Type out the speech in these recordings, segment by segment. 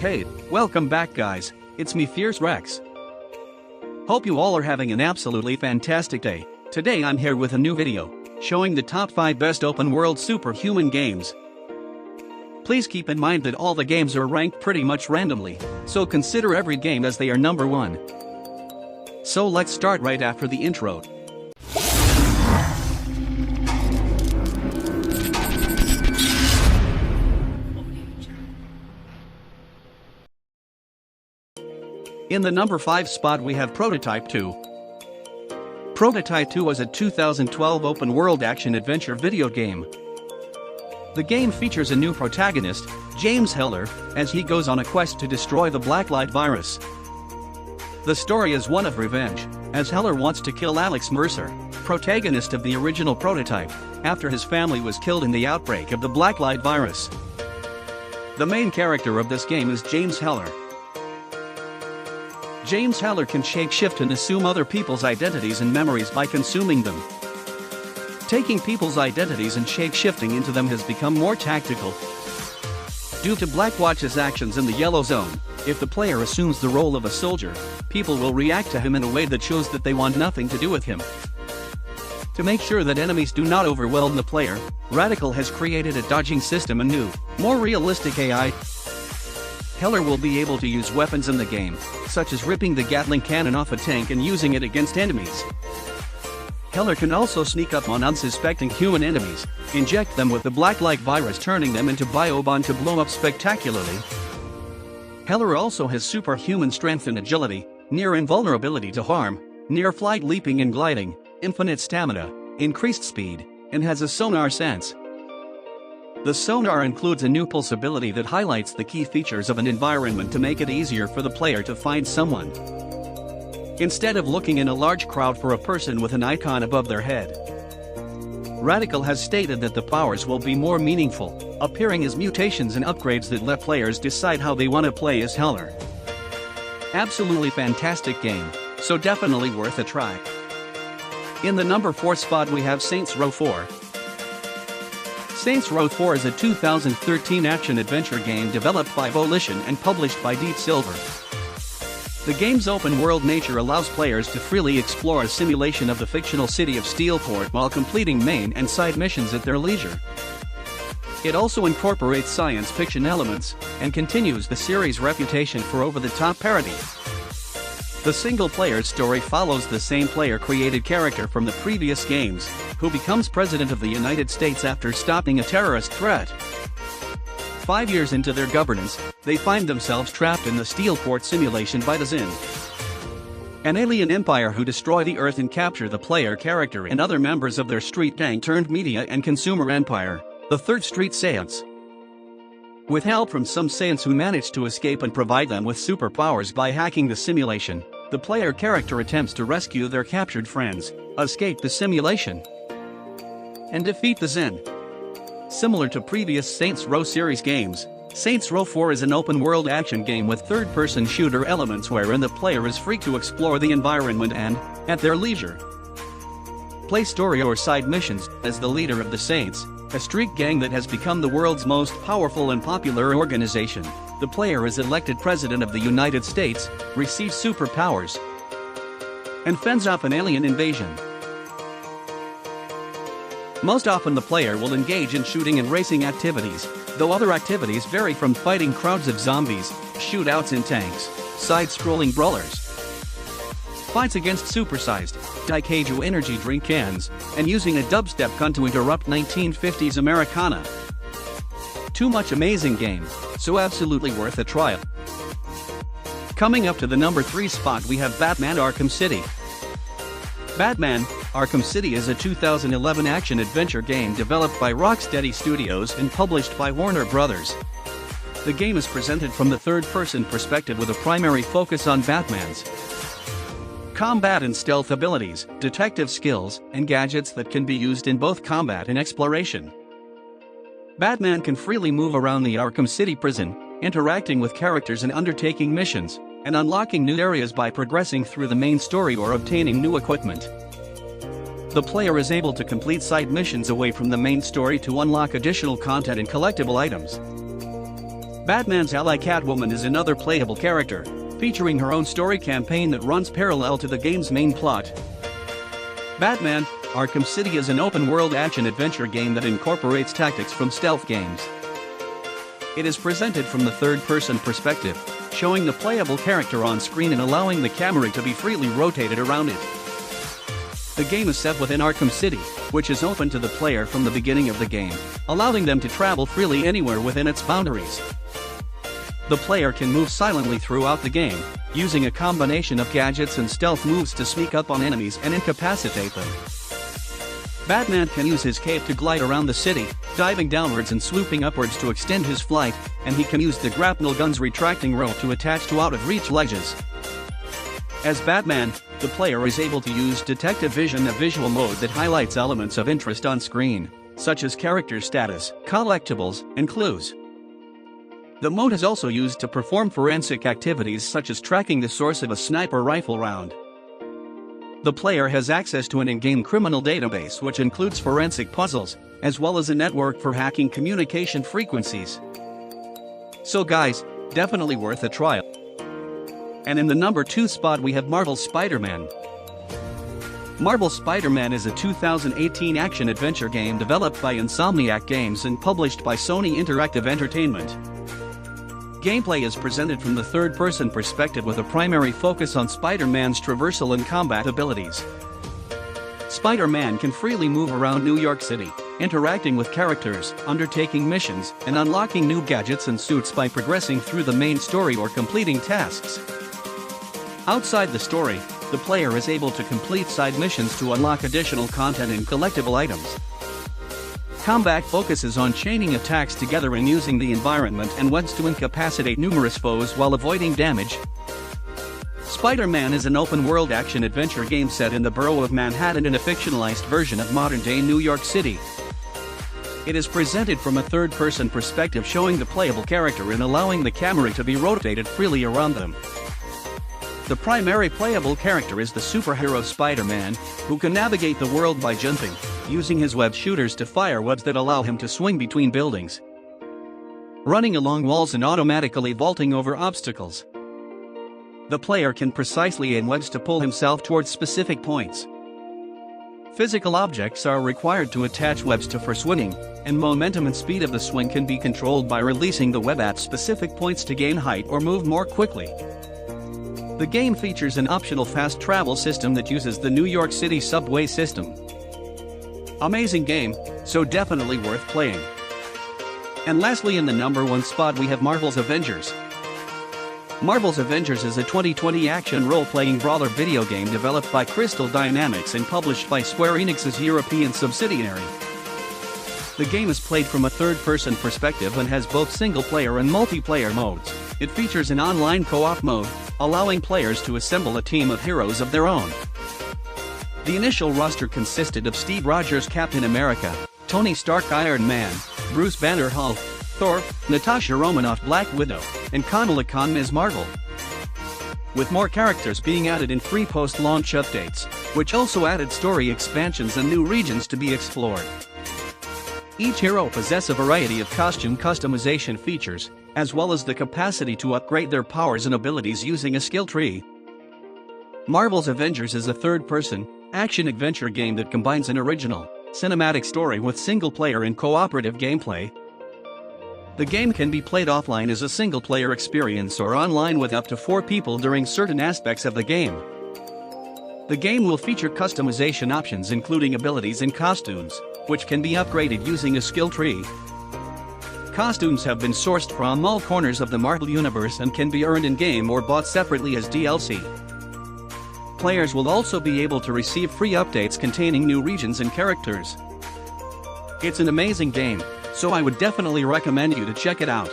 Hey, welcome back guys, it's me Fierce Rex. Hope you all are having an absolutely fantastic day. Today I'm here with a new video, showing the top 5 best open world superhuman games. Please keep in mind that all the games are ranked pretty much randomly, so consider every game as they are number 1. So let's start right after the intro. In the number 5 spot we have Prototype 2. Prototype 2 was a 2012 open-world action-adventure video game. The game features a new protagonist, James Heller, as he goes on a quest to destroy the Blacklight virus. The story is one of revenge, as Heller wants to kill Alex Mercer, protagonist of the original Prototype, after his family was killed in the outbreak of the Blacklight virus. The main character of this game is James Heller. James Heller can shape-shift and assume other people's identities and memories by consuming them. Taking people's identities and shape-shifting into them has become more tactical. Due to Blackwatch's actions in the Yellow Zone, if the player assumes the role of a soldier, people will react to him in a way that shows that they want nothing to do with him. To make sure that enemies do not overwhelm the player, Radical has created a dodging system and new, more realistic AI. Heller will be able to use weapons in the game, such as ripping the Gatling cannon off a tank and using it against enemies. Heller can also sneak up on unsuspecting human enemies, inject them with the Blacklight virus, turning them into biobomb to blow up spectacularly. Heller also has superhuman strength and agility, near invulnerability to harm, near flight leaping and gliding, infinite stamina, increased speed, and has a sonar sense. The sonar includes a new pulse ability that highlights the key features of an environment to make it easier for the player to find someone. Instead of looking in a large crowd for a person with an icon above their head. Radical has stated that the powers will be more meaningful, appearing as mutations and upgrades that let players decide how they want to play as Heller. Absolutely fantastic game, so definitely worth a try. In the number 4 spot we have Saints Row 4. Saints Row 4 is a 2013 action-adventure game developed by Volition and published by Deep Silver. The game's open-world nature allows players to freely explore a simulation of the fictional city of Steelport while completing main and side missions at their leisure. It also incorporates science fiction elements, and continues the series' reputation for over-the-top parody. The single-player story follows the same player-created character from the previous games, who becomes President of the United States after stopping a terrorist threat. 5 years into their governance, they find themselves trapped in the Steelport simulation by the Zin, an alien empire who destroy the Earth and capture the player character and other members of their street gang turned media and consumer empire, the Third Street Seance. With help from some Saints who manage to escape and provide them with superpowers by hacking the simulation, the player character attempts to rescue their captured friends, escape the simulation, and defeat the Zin. Similar to previous Saints Row series games, Saints Row 4 is an open-world action game with third-person shooter elements wherein the player is free to explore the environment and, at their leisure, play story or side missions. As the leader of the Saints, a street gang that has become the world's most powerful and popular organization, the player is elected President of the United States, receives superpowers, and fends off an alien invasion. Most often the player will engage in shooting and racing activities, though other activities vary from fighting crowds of zombies, shootouts in tanks, side-scrolling brawlers, fights against supersized Daikaiju energy drink cans, and using a dubstep gun to interrupt 1950s Americana. Too much amazing game, so absolutely worth a try. Coming up to the number 3 spot we have Batman Arkham City. Batman Arkham City is a 2011 action-adventure game developed by Rocksteady Studios and published by Warner Bros. The game is presented from the third-person perspective with a primary focus on Batman's combat and stealth abilities, detective skills, and gadgets that can be used in both combat and exploration. Batman can freely move around the Arkham City prison, interacting with characters and undertaking missions, and unlocking new areas by progressing through the main story or obtaining new equipment. The player is able to complete side missions away from the main story to unlock additional content and collectible items. Batman's ally Catwoman is another playable character, featuring her own story campaign that runs parallel to the game's main plot. Batman: Arkham City is an open-world action-adventure game that incorporates tactics from stealth games. It is presented from the third-person perspective, showing the playable character on screen and allowing the camera to be freely rotated around it. The game is set within Arkham City, which is open to the player from the beginning of the game, allowing them to travel freely anywhere within its boundaries. The player can move silently throughout the game, using a combination of gadgets and stealth moves to sneak up on enemies and incapacitate them. Batman can use his cape to glide around the city, diving downwards and swooping upwards to extend his flight, and he can use the grapnel gun's retracting rope to attach to out-of-reach ledges. As Batman, the player is able to use Detective Vision, a visual mode that highlights elements of interest on screen, such as character status, collectibles, and clues. The mode is also used to perform forensic activities such as tracking the source of a sniper rifle round. The player has access to an in-game criminal database which includes forensic puzzles, as well as a network for hacking communication frequencies. So guys, definitely worth a try. And in the number 2 spot we have Marvel's Spider-Man. Marvel's Spider-Man is a 2018 action-adventure game developed by Insomniac Games and published by Sony Interactive Entertainment. Gameplay is presented from the third-person perspective with a primary focus on Spider-Man's traversal and combat abilities. Spider-Man can freely move around New York City, interacting with characters, undertaking missions, and unlocking new gadgets and suits by progressing through the main story or completing tasks. Outside the story, the player is able to complete side missions to unlock additional content and collectible items. Combat focuses on chaining attacks together and using the environment and webs to incapacitate numerous foes while avoiding damage. Spider-Man is an open-world action-adventure game set in the borough of Manhattan in a fictionalized version of modern-day New York City. It is presented from a third-person perspective, showing the playable character and allowing the camera to be rotated freely around them. The primary playable character is the superhero Spider-Man, who can navigate the world by jumping, using his web shooters to fire webs that allow him to swing between buildings, running along walls and automatically vaulting over obstacles. The player can precisely aim webs to pull himself towards specific points. Physical objects are required to attach webs to for swinging, and momentum and speed of the swing can be controlled by releasing the web at specific points to gain height or move more quickly. The game features an optional fast travel system that uses the New York City subway system. Amazing game, so definitely worth playing. And lastly, in the number 1 spot we have Marvel's Avengers. Marvel's Avengers is a 2020 action role-playing brawler video game developed by Crystal Dynamics and published by Square Enix's European subsidiary. The game is played from a third-person perspective and has both single-player and multiplayer modes. It features an online co-op mode, allowing players to assemble a team of heroes of their own. The initial roster consisted of Steve Rogers Captain America, Tony Stark Iron Man, Bruce Banner Hulk, Thor, Natasha Romanoff Black Widow, and Kamala Khan Ms. Marvel, with more characters being added in free post-launch updates, which also added story expansions and new regions to be explored. Each hero possesses a variety of costume customization features, as well as the capacity to upgrade their powers and abilities using a skill tree. Marvel's Avengers is a third-person, action-adventure game that combines an original, cinematic story with single-player and cooperative gameplay. The game can be played offline as a single-player experience or online with up to 4 people during certain aspects of the game. The game will feature customization options including abilities and costumes, which can be upgraded using a skill tree. Costumes have been sourced from all corners of the Marvel Universe and can be earned in-game or bought separately as DLC. Players will also be able to receive free updates containing new regions and characters. It's an amazing game, so I would definitely recommend you to check it out.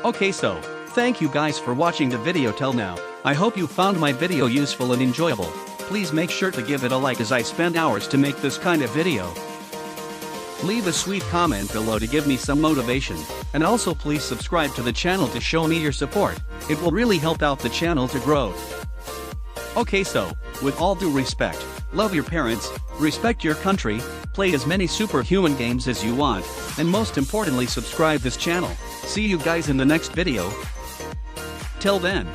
Okay, so, thank you guys for watching the video till now. I hope you found my video useful and enjoyable. Please make sure to give it a like as I spend hours to make this kind of video. Leave a sweet comment below to give me some motivation, and also please subscribe to the channel to show me your support. It will really help out the channel to grow. Okay, so, with all due respect, love your parents, Respect your country, play as many superhuman games as you want, and most importantly subscribe this channel. See you guys in the next video. Till then.